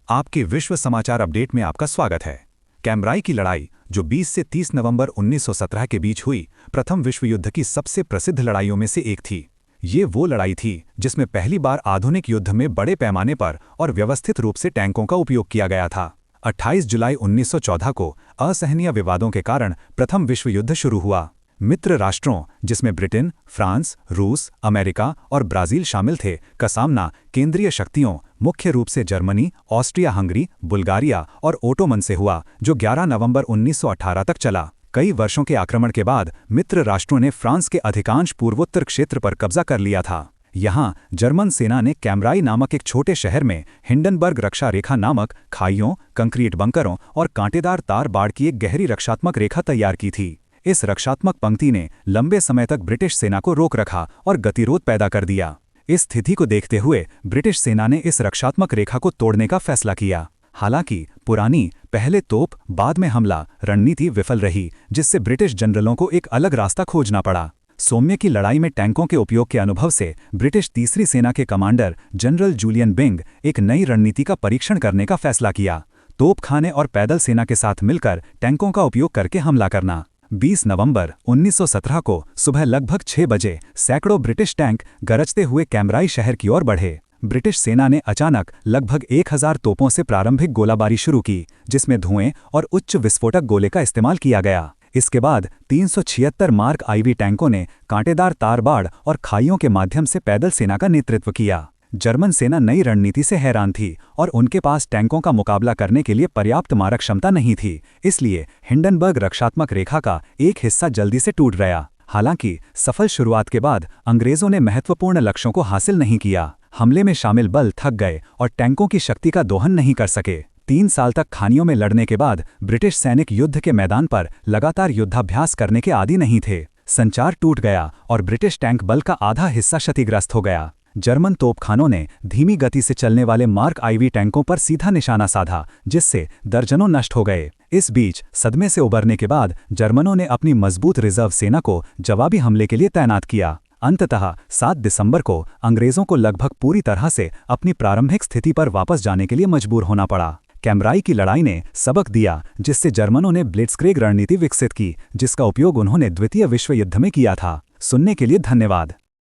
आपके विश्व समाचार अपडेट में आपका स्वागत है। कैम्ब्राई की लड़ाई, जो 20 से 30 नवंबर 1917 के बीच हुई, प्रथम विश्व युद्ध की सबसे प्रसिद्ध लड़ाइयों में से एक थी। ये वो लड़ाई थी जिसमें पहली बार आधुनिक युद्ध में बड़े पैमाने पर और व्यवस्थित रूप से टैंकों का उपयोग किया गया था। 28 जुलाई 1914 को असहनीय विवादों के कारण प्रथम विश्व युद्ध शुरू हुआ। मित्र राष्ट्रों, जिसमें ब्रिटेन, फ्रांस, रूस, अमेरिका और ब्राजील शामिल थे, का सामना केंद्रीय शक्तियों, मुख्य रूप से जर्मनी, ऑस्ट्रिया हंगरी, बुल्गारिया और ओटोमन से हुआ, जो 11 नवंबर 1918 तक चला। कई वर्षों के आक्रमण के बाद मित्र राष्ट्रों ने फ्रांस के अधिकांश पूर्वोत्तर क्षेत्र पर कब्जा कर लिया था। यहाँ जर्मन सेना ने कैम्ब्राई नामक एक छोटे शहर में हिंडनबर्ग रक्षा रेखा नामक खाइयों, कंक्रीट बंकरों और कांटेदार तार बाड़ की एक गहरी रक्षात्मक रेखा तैयार की थी। इस रक्षात्मक पंक्ति ने लंबे समय तक ब्रिटिश सेना को रोक रखा और गतिरोध पैदा कर दिया। इस स्थिति को देखते हुए ब्रिटिश सेना ने इस रक्षात्मक रेखा को तोड़ने का फैसला किया। हालांकि पुरानी पहले तोप बाद में हमला रणनीति विफल रही, जिससे ब्रिटिश जनरलों को एक अलग रास्ता खोजना पड़ा। सोम्य की लड़ाई में टैंकों के उपयोग के अनुभव से ब्रिटिश तीसरी सेना के कमांडर जनरल जूलियन बिंग एक नई रणनीति का परीक्षण करने का फैसला किया। तोपखाने और पैदल सेना के साथ मिलकर टैंकों का उपयोग करके हमला करना। 20 नवंबर 1917 को सुबह लगभग 6 बजे सैकड़ों ब्रिटिश टैंक गरजते हुए कैम्ब्राई शहर की ओर बढ़े। ब्रिटिश सेना ने अचानक लगभग 1000 तोपों से प्रारंभिक गोलाबारी शुरू की, जिसमें धुएं और उच्च विस्फोटक गोले का इस्तेमाल किया गया। इसके बाद 376 मार्क आईवी टैंकों ने कांटेदार तार बाड़ और खाइयों के माध्यम से पैदल सेना का नेतृत्व किया। जर्मन सेना नई रणनीति से हैरान थी और उनके पास टैंकों का मुकाबला करने के लिए पर्याप्त मारक क्षमता नहीं थी, इसलिए हिंडनबर्ग रक्षात्मक रेखा का एक हिस्सा जल्दी से टूट गया। हालांकि सफल शुरुआत के बाद अंग्रेजों ने महत्वपूर्ण लक्ष्यों को हासिल नहीं किया। हमले में शामिल बल थक गए और टैंकों की शक्ति का दोहन नहीं कर सके। 3 साल तक खानियों में लड़ने के बाद ब्रिटिश सैनिक युद्ध के मैदान पर लगातार युद्धाभ्यास करने के आदी नहीं थे। संचार टूट गया और ब्रिटिश टैंक बल का आधा हिस्सा क्षतिग्रस्त हो गया। जर्मन तोपखानों ने धीमी गति से चलने वाले मार्क आईवी टैंकों पर सीधा निशाना साधा, जिससे दर्जनों नष्ट हो गए। इस बीच सदमे से उबरने के बाद जर्मनों ने अपनी मजबूत रिजर्व सेना को जवाबी हमले के लिए तैनात किया। अंततः 7 दिसंबर को अंग्रेजों को लगभग पूरी तरह से अपनी प्रारंभिक स्थिति पर वापस जाने के लिए मजबूर होना पड़ा। कैम्ब्राई की लड़ाई ने सबक दिया, जिससे जर्मनों ने ब्लिट्जक्रिग रणनीति विकसित की, जिसका उपयोग उन्होंने द्वितीय विश्व युद्ध में किया था। सुनने के लिए धन्यवाद।